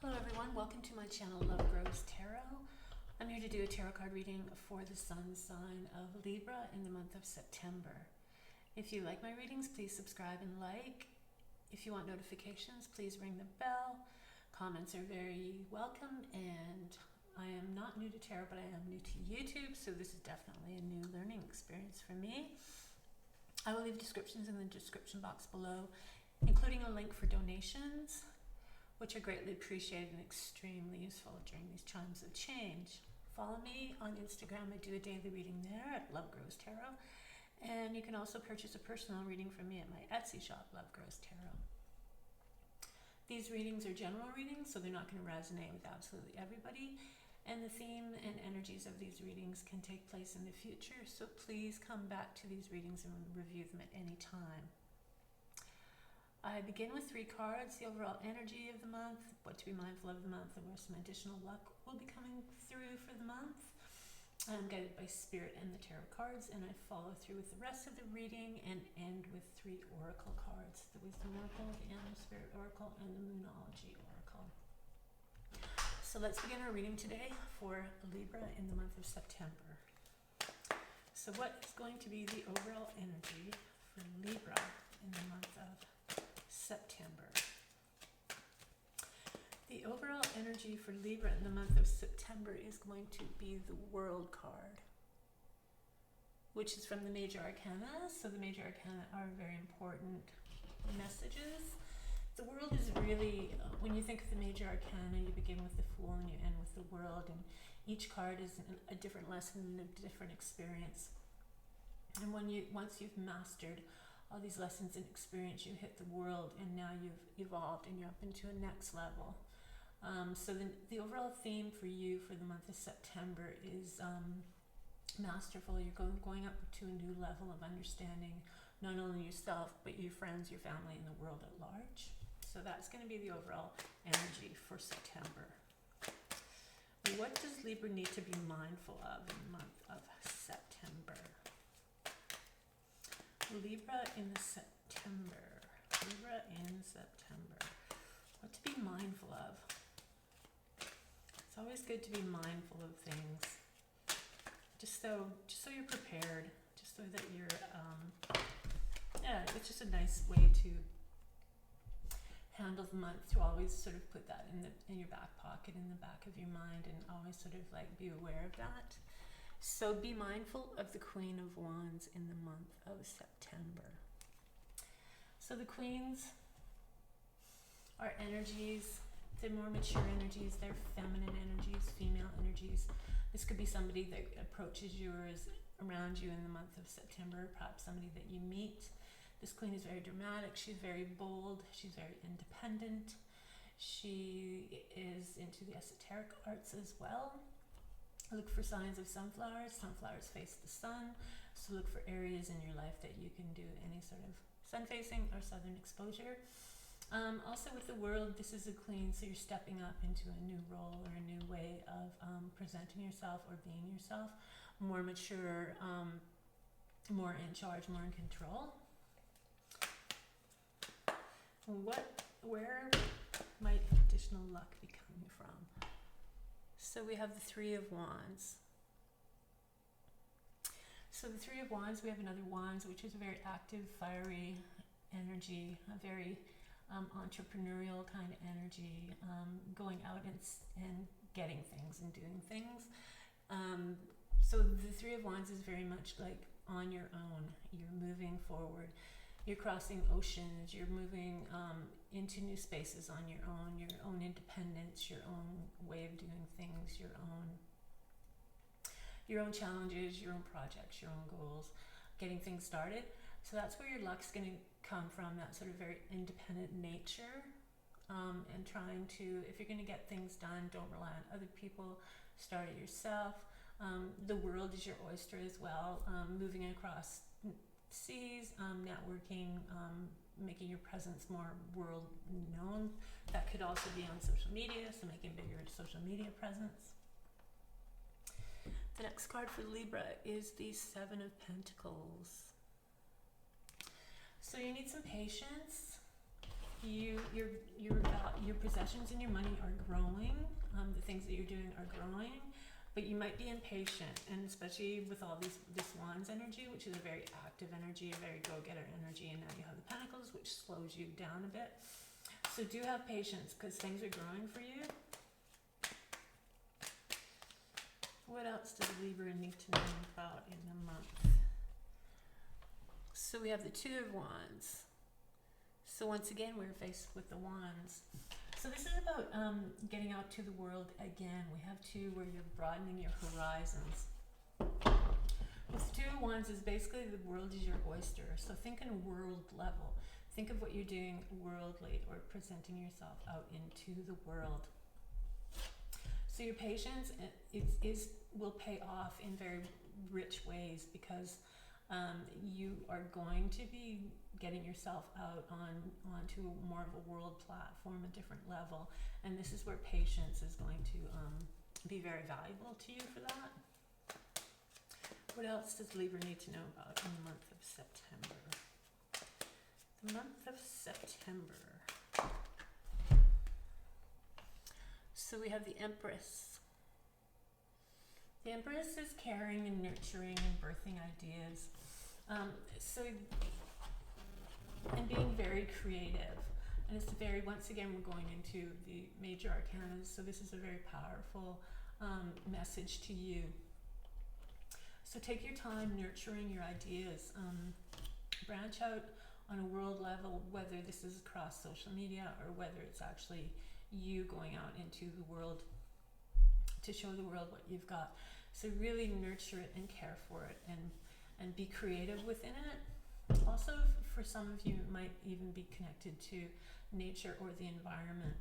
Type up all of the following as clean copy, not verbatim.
Hello everyone, welcome to my channel Love Grows Tarot. I'm here to do a tarot card reading for the sun sign of Libra in the month of September. If you like my readings, please subscribe and like. If you want notifications, please ring the bell. Comments are very welcome, and I am not new to tarot, but I am new to YouTube, so this is definitely a new learning experience for me. I will leave descriptions in the description box below, including a link for donations, which are greatly appreciated and extremely useful during these times of change. Follow me on Instagram. I do a daily reading there at Love Grows Tarot. And you can also purchase a personal reading from me at my Etsy shop, Love Grows Tarot. These readings are general readings, so they're not going to resonate with absolutely everybody. And the theme and energies of these readings can take place in the future, so please come back to these readings and review them at any time. I begin with 3 cards, the overall energy of the month, what to be mindful of the month, and where some additional luck will be coming through for the month. I'm guided by Spirit and the tarot cards, and I follow through with the rest of the reading and end with 3 oracle cards, the Wisdom Oracle, the Animal Spirit Oracle, and the Moonology Oracle. So let's begin our reading today for Libra in the month of September. So what is going to be the overall energy for Libra in the month of September? The overall energy for Libra in the month of September is going to be the World card, which is from the Major Arcana. So the Major Arcana are very important messages. The World is really, when you think of the Major Arcana, you begin with the Fool and you end with the World, and each card is a different lesson and a different experience. And once you've mastered all these lessons and experience, you hit the World, and now you've evolved and you're up into a next level. So the overall theme for you for the month of September is masterful. You're going up to a new level of understanding not only yourself, but your friends, your family, and the world at large. So that's going to be the overall energy for September. What does Libra need to be mindful of in the month of September? Libra in September. Libra in September. What to be mindful of? It's always good to be mindful of things, just so you're prepared, just so that you're it's just a nice way to handle the month, to always sort of put that in your back pocket, in the back of your mind, and always sort of like be aware of that. So be mindful of the Queen of Wands in the month of September. So the Queens are energies, they're more mature energies, they're feminine energies, female energies. This could be somebody that approaches you or is around you in the month of September, perhaps somebody that you meet. This Queen is very dramatic, she's very bold, she's very independent. She is into the esoteric arts as well. Look for signs of sunflowers. Sunflowers face the sun, so look for areas in your life that you can do any sort of sun-facing or southern exposure. Also with the World, this is a Queen, so you're stepping up into a new role or a new way of presenting yourself or being yourself, more mature, more in charge, more in control. Where might additional luck be coming from? So we have the 3 of Wands. So the 3 of Wands, we have another Wands, which is a very active, fiery energy, a very entrepreneurial kind of energy, going out and getting things and doing things. So the 3 of Wands is very much like on your own. You're moving forward. You're crossing oceans. You're moving into new spaces on your own independence, your own way of doing things, your own challenges, your own projects, your own goals, getting things started. So that's where your luck's going to come from, that sort of very independent nature, and trying to, if you're going to get things done, don't rely on other people, start it yourself. The world is your oyster as well, moving across seas, networking, making your presence more world known. That could also be on social media, so making bigger social media presence. The next card for Libra is the 7 of Pentacles. So you need some patience. your possessions and your money are growing. The things that you're doing are growing, but you might be impatient, and especially with all this Wands energy, which is a very active energy, a very go-getter energy, and now you have the Pentacles, which slows you down a bit. So do have patience, because things are growing for you. What else does Libra need to know about in the month? So we have the Two of Wands. So once again, we're faced with the Wands. So this is about getting out to the world again. We have two where you're broadening your horizons. With the Two of Wands is basically the world is your oyster. So think on a world level. Think of what you're doing worldly, or presenting yourself out into the world. So your patience will pay off in very rich ways, because you are going to be getting yourself out onto more of a world platform, a different level, and this is where patience is going to be very valuable to you for that. What else does Libra need to know about in the month of September? The month of September. So we have the Empress. The Empress is caring and nurturing and birthing ideas. And being very creative. And it's very, once again, we're going into the major arcana, so this is a very powerful message to you. So take your time nurturing your ideas. Branch out on a world level, whether this is across social media or whether it's actually you going out into the world to show the world what you've got. So really nurture it and care for it, and be creative within it. Also, for some of you, it might even be connected to nature or the environment,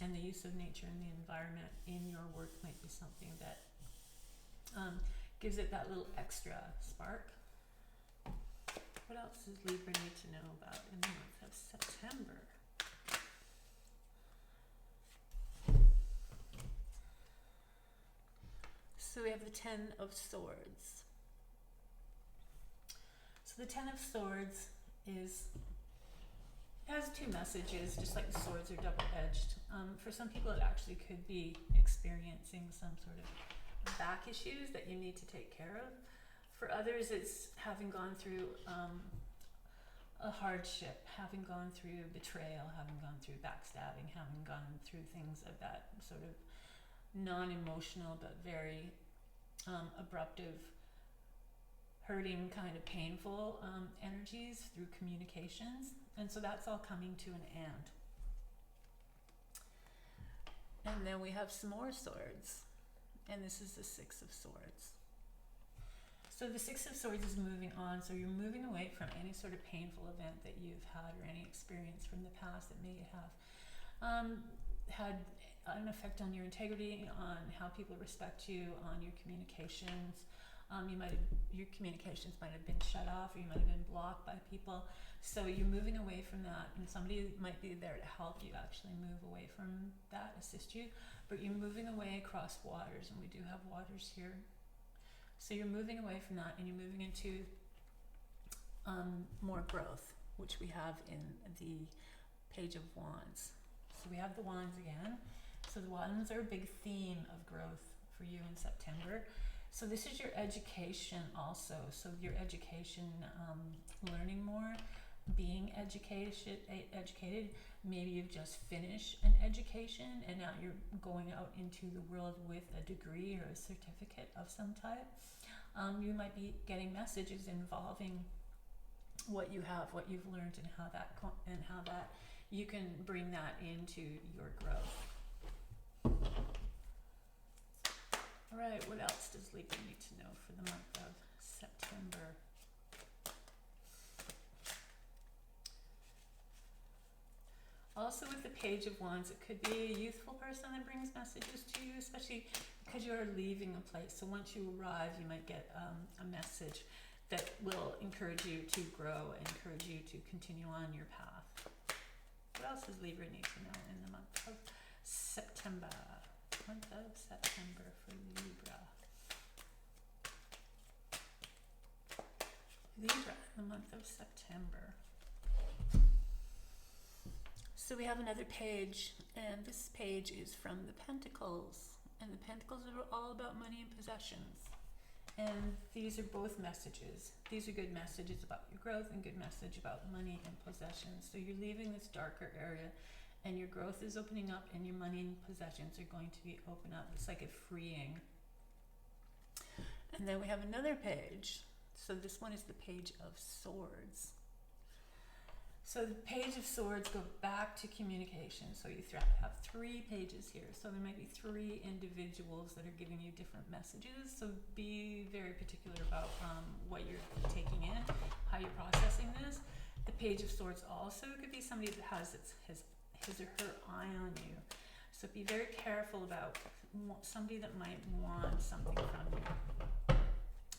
and the use of nature and the environment in your work might be something that gives it that little extra spark. What else does Libra need to know about in the month of September? So we have the Ten of Swords. So the Ten of Swords has two messages, just like the swords are double-edged. For some people, it actually could be experiencing some sort of back issues that you need to take care of. For others, it's having gone through a hardship, having gone through betrayal, having gone through backstabbing, having gone through things of that sort of non-emotional but very abruptive, hurting, kind of painful energies through communications. And so that's all coming to an end. And then we have some more swords. And this is the Six of Swords. So the Six of Swords is moving on. So you're moving away from any sort of painful event that you've had, or any experience from the past that may have had an effect on your integrity, on how people respect you, on your communications. Your communications might have been shut off, or you might have been blocked by people. So you're moving away from that, and somebody might be there to help you actually move away from that, assist you. But you're moving away across waters, and we do have waters here. So you're moving away from that, and you're moving into more growth, which we have in the Page of Wands. So we have the Wands again. So the Wands are a big theme of growth for you in September. So this is your education also. So your education, learning more, being educated. Maybe you've just finished an education and now you're going out into the world with a degree or a certificate of some type. You might be getting messages involving what you have, what you've learned, and how that you can bring that into your growth. All right, what else does Libra need to know for the month of September? Also with the Page of Wands, it could be a youthful person that brings messages to you, especially because you are leaving a place. So once you arrive, you might get a message that will encourage you to grow and encourage you to continue on your path. What else does Libra need to know in the month of September? Month of September for Libra. Libra, the month of September. So we have another page, and this page is from the Pentacles, and the Pentacles are all about money and possessions. And these are both messages. These are good messages about your growth and good message about money and possessions. So you're leaving this darker area and your growth is opening up, and your money and possessions are going to be open up. It's like a freeing. And then we have another page. So this one is the Page of Swords. So the Page of Swords go back to communication. So you have 3 pages here. So there might be 3 individuals that are giving you different messages. So be very particular about what you're taking in, how you're processing this. The Page of Swords also could be somebody that has his or her eye on you. So be very careful about somebody that might want something from you,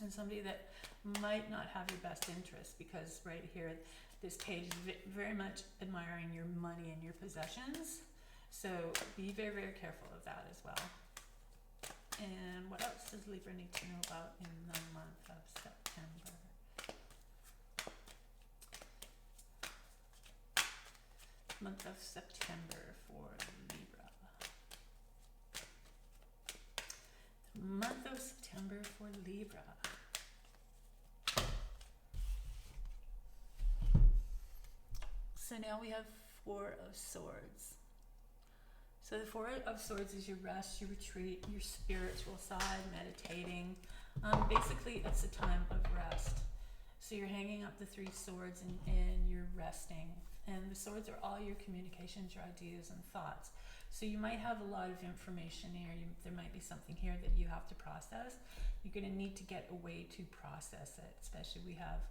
and somebody that might not have your best interest, because right here, this page is very much admiring your money and your possessions. So be very, very careful of that as well. And what else does Libra need to know about in the month of September? Month of September for Libra. The month of September for Libra. So now we have 4 of Swords. So the 4 of Swords is your rest, your retreat, your spiritual side, meditating. Basically, it's a time of rest. So you're hanging up the 3 swords and you're resting. And the swords are all your communications, your ideas and thoughts. So you might have a lot of information here. There might be something here that you have to process. You're going to need to get a way to process it, especially we have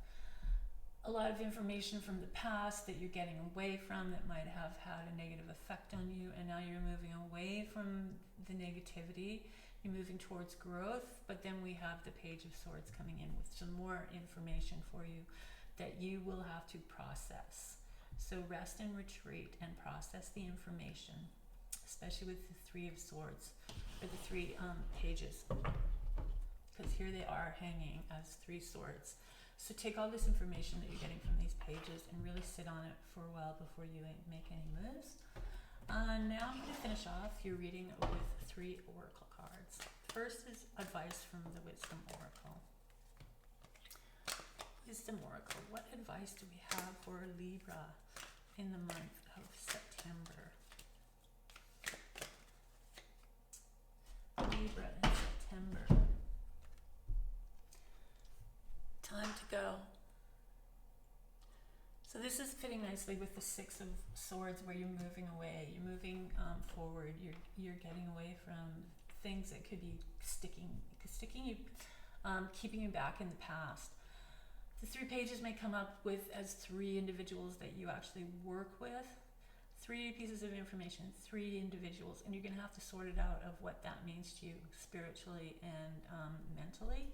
a lot of information from the past that you're getting away from that might have had a negative effect on you, and now you're moving away from the negativity. You're moving towards growth, but then we have the Page of Swords coming in with some more information for you that you will have to process. So rest and retreat and process the information, especially with the 3 of Swords, or the 3 pages, because here they are hanging as 3 swords. So take all this information that you're getting from these pages and really sit on it for a while before you make any moves. Now I'm going to finish off your reading with 3 oracle cards. First is advice from the Wisdom Oracle. Wisdom Oracle, what advice do we have for Libra in the month of September? Libra in September. Time to go. So this is fitting nicely with the 6 of Swords, where you're moving away, you're moving forward, you're getting away from things that could be sticking you, keeping you back in the past. The 3 pages may come up with as 3 individuals that you actually work with, 3 pieces of information, 3 individuals, and you're going to have to sort it out of what that means to you spiritually and mentally.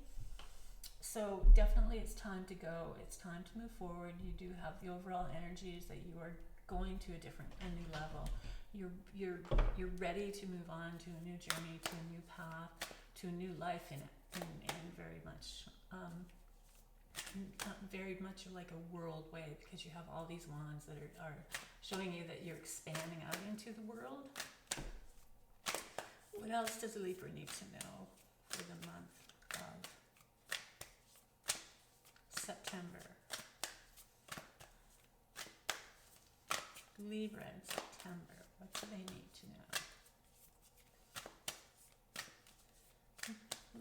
So definitely it's time to go. It's time to move forward. You do have the overall energies that you are going to a new level. You're ready to move on to a new journey, to a new path, to a new life in very much like a world way, because you have all these wands that are showing you that you're expanding out into the world. What else does Libra need to know for the month of September? Libra in September, what do they need to know?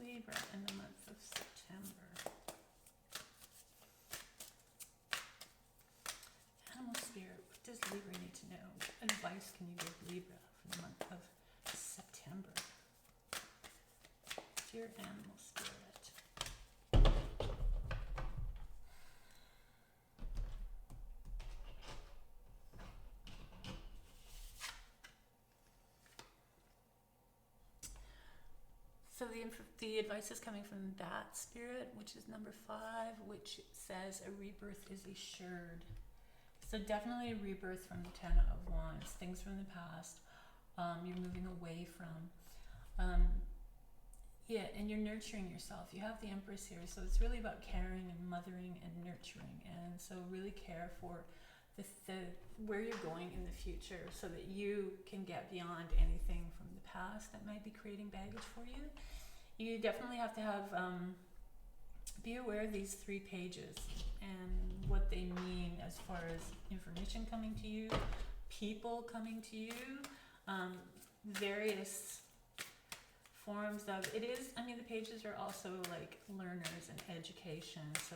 Libra in the month of September. Animal spirit, what does Libra need to know? What advice can you give Libra for the month of September? Dear animal spirit. So the advice is coming from that spirit, which is number 5, which says a rebirth is assured. So definitely a rebirth from the 10 of Wands, things from the past, you're moving away from. And you're nurturing yourself. You have the Empress here, so it's really about caring and mothering and nurturing. And so really care for where you're going in the future, so that you can get beyond anything from the past that might be creating baggage for you. You definitely have to have be aware of these 3 pages and what they mean as far as information coming to you, people coming to you, various forms of it is. I mean, the pages are also like learners and education. So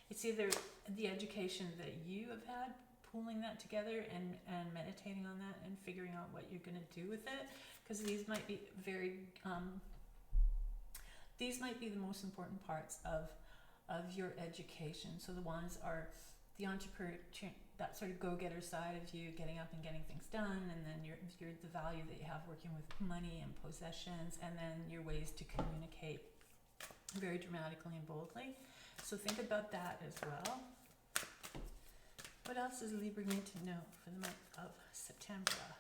it's either the education that you have had, pulling that together and meditating on that and figuring out what you're going to do with it, because these might be the most important parts of your education. So the ones are the entrepreneur, that sort of go-getter side of you, getting up and getting things done, and then your the value that you have working with money and possessions, and then your ways to communicate very dramatically and boldly. So think about that as well. What else does Libra need to know for the month of September?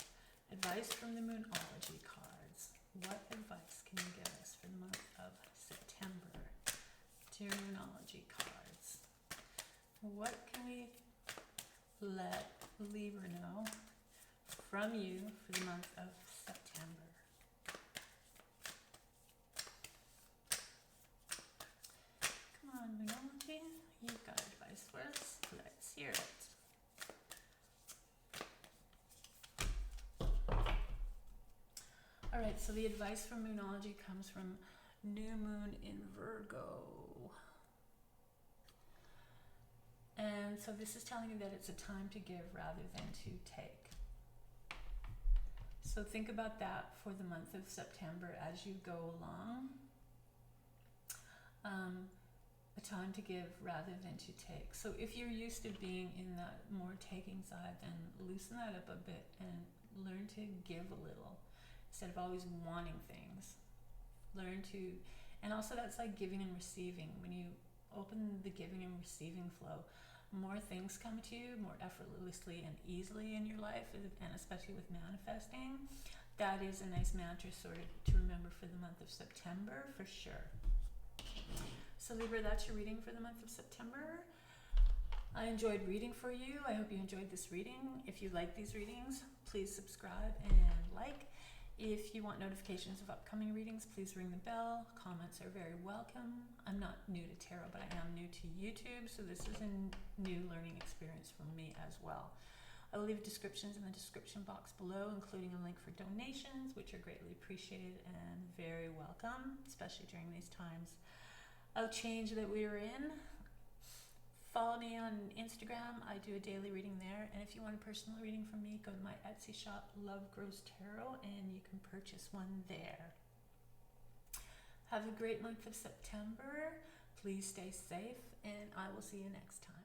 Advice from the Moonology cards. What advice can you give us for the month of September? Dear Moonology cards. What can we let Libra know from you for the month of September? Come on, Moonology. You've got advice for us. Let's hear it. All right, so the advice from Moonology comes from New Moon in Virgo. And so this is telling you that it's a time to give rather than to take. So think about that for the month of September as you go along. A time to give rather than to take. So if you're used to being in that more taking side, then loosen that up a bit and learn to give a little instead of always wanting things. Learn to, and also that's like giving and receiving. When you open the giving and receiving flow, more things come to you more effortlessly and easily in your life, and especially with manifesting. That is a nice mantra sort of to remember for the month of September for sure. So Libra, that's your reading for the month of September. I enjoyed reading for you. I hope you enjoyed this reading. If you like these readings, please subscribe and like. If you want notifications of upcoming readings, please ring the bell. Comments are very welcome. I'm not new to tarot, but I am new to YouTube, so this is a new learning experience for me as well. I will leave descriptions in the description box below, including a link for donations, which are greatly appreciated and very welcome, especially during these times of change that we are in. Follow me on Instagram. I do a daily reading there. And if you want a personal reading from me, go to my Etsy shop, lovegrowstarot, and you can purchase one there. Have a great month of September. Please stay safe, and I will see you next time.